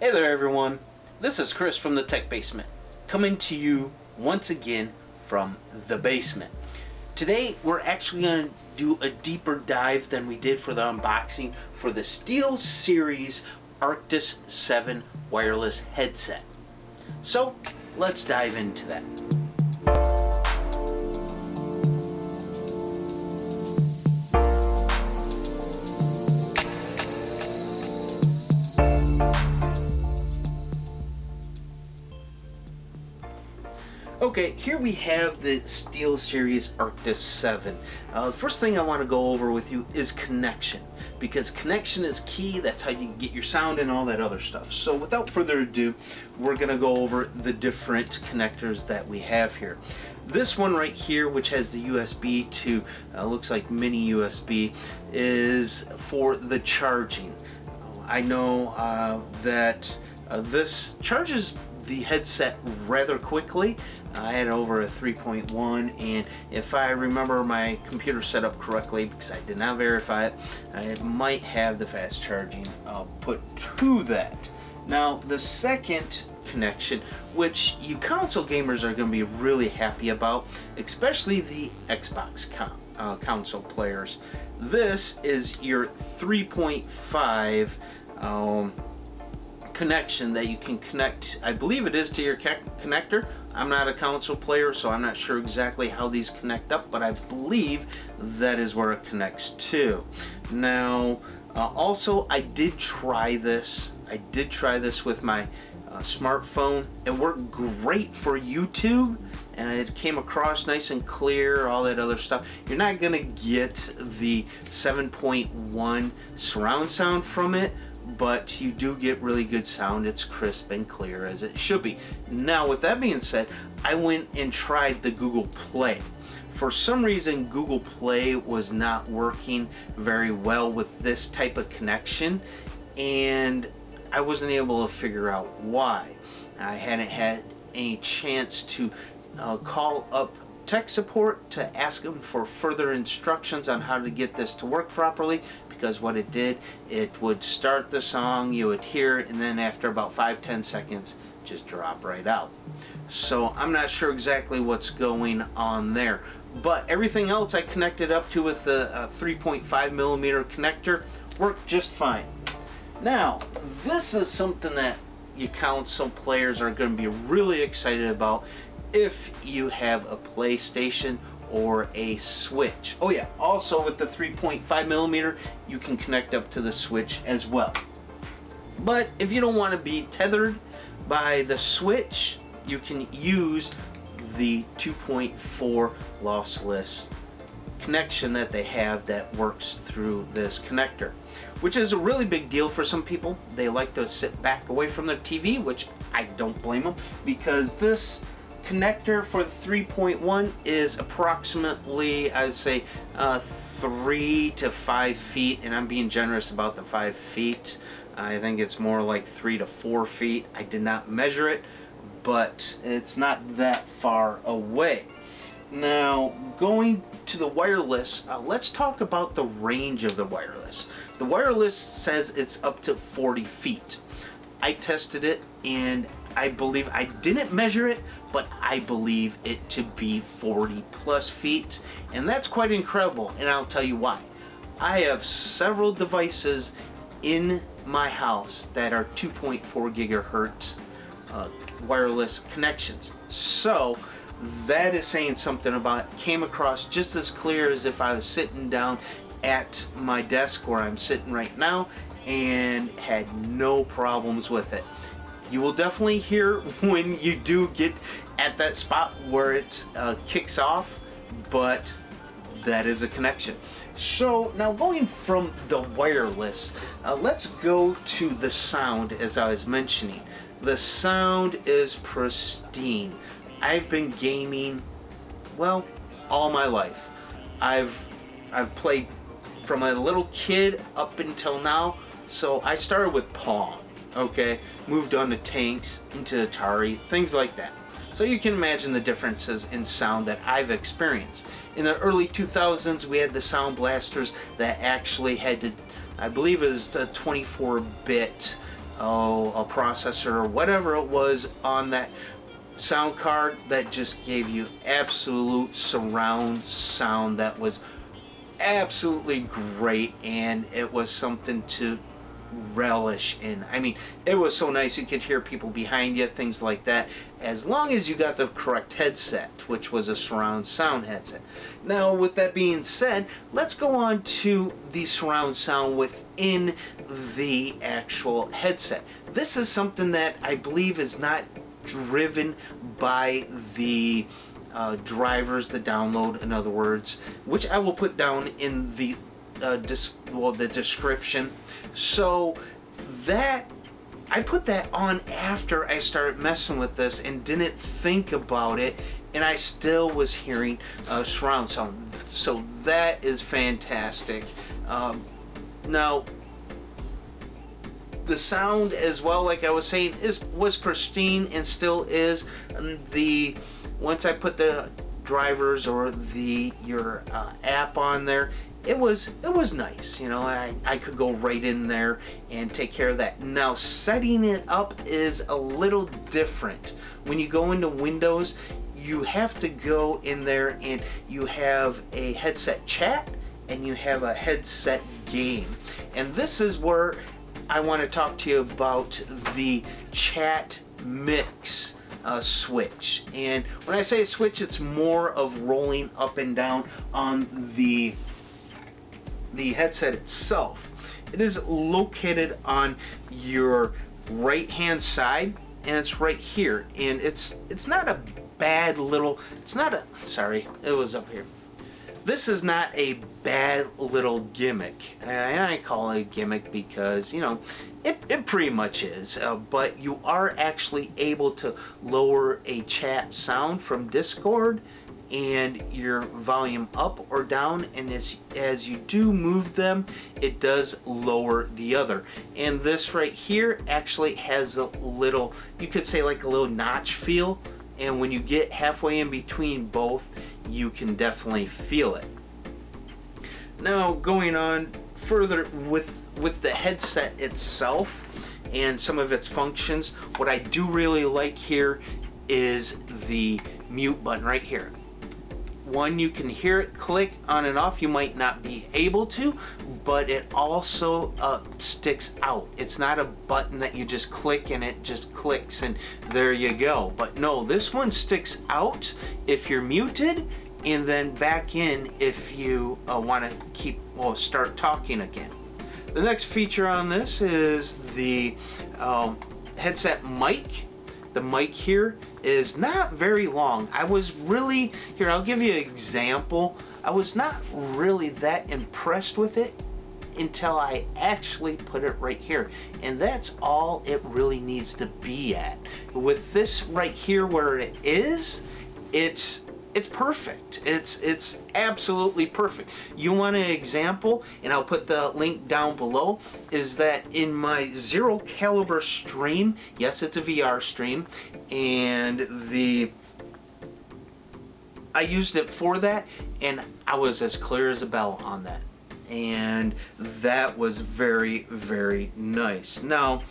Hey there everyone, this is Chris from the Tech Basement, coming to you once again from the basement. Today we're actually going to do a deeper dive than we did for the unboxing for the Steelseries Arctis 7 wireless headset. So let's dive into that. Okay, here we have the Steelseries Arctis 7. The first thing I want to go over with you is connection, because connection is key. That's how you get your sound and all that other stuff. So without further ado, we're going to go over the different connectors that we have here. This one right here, which has the USB to, looks like mini USB, is for the charging. I know that this charges the headset rather quickly. I had over a 3.1, and if I remember my computer set up correctly, because I did not verify it, I might have the fast charging put to that. Now the second connection, which you console gamers are going to be really happy about, especially the Xbox console players, this is your 3.5 connection that you can connect, I believe it is, to your connector. I'm not a console player, so I'm not sure exactly how these connect up, but I believe that is where it connects to. Now also I did try this with my smartphone. It worked great for YouTube, and it came across nice and clear, all that other stuff. You're not gonna get the 7.1 surround sound from it, but you do get really good sound. It's crisp and clear as it should be. Now with that being said, I went and tried the Google Play. For some reason Google Play was not working very well with this type of connection, and I wasn't able to figure out why. I hadn't had any chance to call up tech support to ask them for further instructions on how to get this to work properly, because what it did, it would start the song, you would hear it, and then after about 5-10 seconds just drop right out. So I'm not sure exactly what's going on there, but everything else I connected up to with the 3.5 millimeter connector worked just fine. Now this is something that you console players are going to be really excited about if you have a PlayStation or a Switch. Oh yeah, also with the 3.5 millimeter you can connect up to the Switch as well. But if you don't want to be tethered by the Switch, you can use the 2.4 lossless connection that they have that works through this connector, which is a really big deal for some people. They like to sit back away from their TV, which I don't blame them, because this connector for the 3.1 is approximately, I would say, 3 to 5 feet, and I'm being generous about the 5 feet. I think it's more like 3 to 4 feet. I did not measure it, but it's not that far away. Now going to the wireless, let's talk about the range of the wireless. The wireless says it's up to 40 feet. I tested it, and I believe, I didn't measure it, but I believe it to be 40 plus feet, and that's quite incredible, and I'll tell you why. I have several devices in my house that are 2.4 gigahertz wireless connections, so that is saying something about it. Came across just as clear as if I was sitting down at my desk where I'm sitting right now, and had no problems with it. You will definitely hear when you do get at that spot where it kicks off, but that is a connection. So now going from the wireless, let's go to the sound. As I was mentioning, the sound is pristine. I've been gaming, well, all my life. I've played from a little kid up until now. So I started with Pong, okay, moved on to tanks, into Atari, things like that. So you can imagine the differences in sound that I've experienced. In the early 2000s, we had the sound blasters that actually had to, I believe it was the 24-bit a processor or whatever it was on that sound card that just gave you absolute surround sound that was absolutely great, and it was something to relish in. I mean, it was so nice. You could hear people behind you, things like that, as long as you got the correct headset, which was a surround sound headset. Now, with that being said, let's go on to the surround sound within the actual headset. This is something that I believe is not driven by the drivers, the download, in other words, which I will put down in the the description. So that I put that on after I started messing with this and didn't think about it, and I still was hearing surround sound. So that is fantastic. Now the sound as well, like I was saying, was pristine and still is. Once I put the drivers or your app on there, it was nice. You know, I could go right in there and take care of that. Now, setting it up is a little different. When you go into Windows, you have to go in there and you have a headset chat and you have a headset game. And this is where I want to talk to you about the chat mix switch. And when I say switch, it's more of rolling up and down on the headset itself. It is located on your right hand side, and it's right here. And it's not a bad little, sorry, it was up here. This is not a bad little gimmick. I call it a gimmick because, you know, it pretty much is. But you are actually able to lower a chat sound from Discord and your volume up or down, and as you do move them, it does lower the other. And this right here actually has a little, you could say like a little notch feel, and when you get halfway in between both, you can definitely feel it. Now, going on further with the headset itself and some of its functions, what I do really like here is the mute button right here. One, you can hear it click on and off. You might not be able to, but it also sticks out. It's not a button that you just click and it just clicks and there you go. But no, this one sticks out if you're muted, and then back in if you want to start talking again. The next feature on this is the headset mic. The mic here is not very long. I was really, here, I'll give you an example. I was not really that impressed with it until I actually put it right here. And that's all it really needs to be at. With this right here where it is, it's perfect. It's absolutely perfect. You want an example, and I'll put the link down below, is that in my Zero Caliber stream, yes, it's a VR stream, and I used it for that, and I was as clear as a bell on that. And that was very, very nice. Now,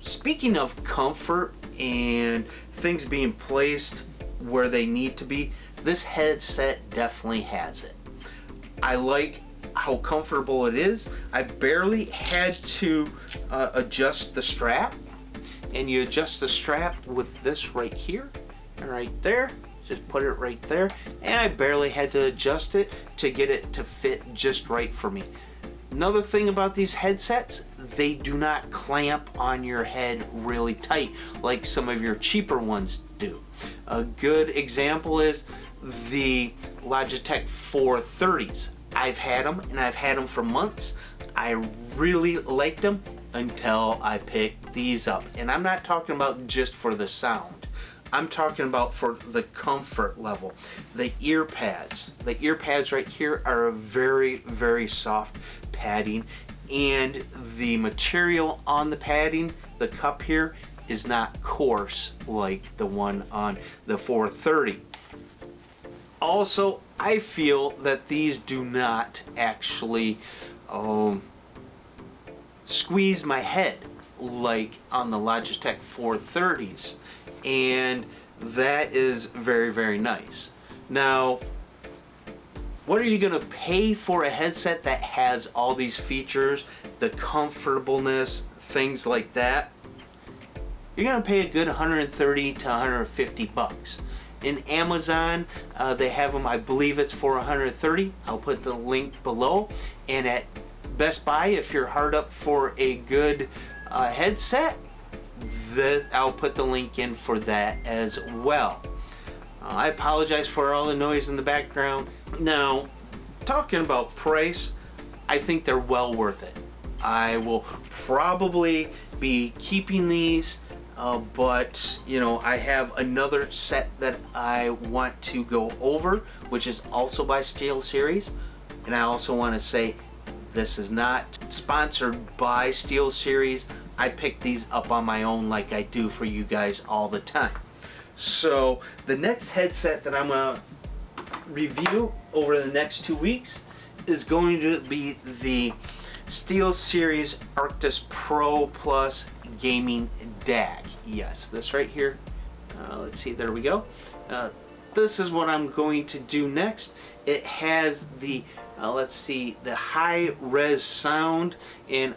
speaking of comfort and things being placed where they need to be, this headset definitely has it. I like how comfortable it is. I barely had to adjust the strap, and you adjust the strap with this right here and right there. Just put it right there, and I barely had to adjust it to get it to fit just right for me. Another thing about these headsets, they do not clamp on your head really tight like some of your cheaper ones do. A good example is the Logitech 430s. I've had them, and I've had them for months. I really liked them until I picked these up. And I'm not talking about just for the sound. I'm talking about for the comfort level. The ear pads. The ear pads right here are a very, very soft padding, and the material on the padding, the cup here, is not coarse like the one on the 430. Also, I feel that these do not actually squeeze my head. like on the Logitech 430s, and that is very, very nice. Now, what are you going to pay for a headset that has all these features, the comfortableness, things like that? You're going to pay a good 130 to 150 bucks. In Amazon, they have them, I believe it's for 130. I'll put the link below. And at Best Buy, if you're hard up for a good headset, I'll put the link in for that as well. I apologize for all the noise in the background. Now, talking about price, I think they're well worth it. I will probably be keeping these, but you know, I have another set that I want to go over, which is also by Steelseries. And I also want to say, this is not sponsored by Steelseries. I picked these up on my own like I do for you guys all the time. So the next headset that I'm going to review over the next 2 weeks is going to be the Steelseries Arctis Pro Plus Gaming DAC. Yes, this right here. Let's see, there we go. This is what I'm going to do next. It has the, let's see, the high-res sound, and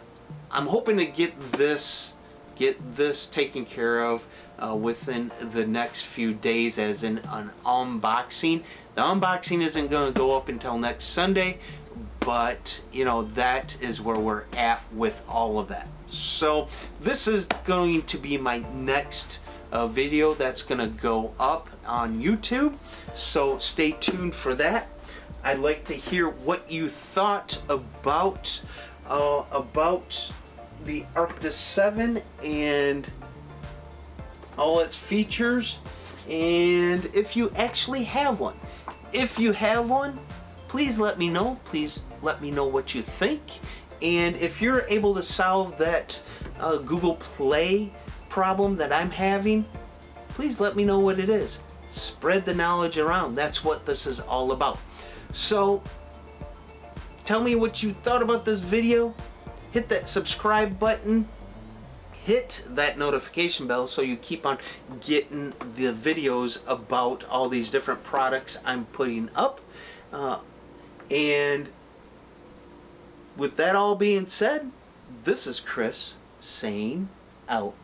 I'm hoping to get this taken care of within the next few days, as in an unboxing. The unboxing isn't going to go up until next Sunday, but you know, that is where we're at with all of that. So this is going to be my next video that's going to go up on YouTube, so stay tuned for that. I'd like to hear what you thought about the Arctis 7 and all its features, and if you actually have one. If you have one, please let me know. Please let me know what you think. And if you're able to solve that Google Play problem that I'm having, please let me know what it is. Spread the knowledge around. That's what this is all about. So tell me what you thought about this video. Hit that subscribe button. Hit that notification bell so you keep on getting the videos about all these different products I'm putting up. And with that all being said, this is Chris saying out.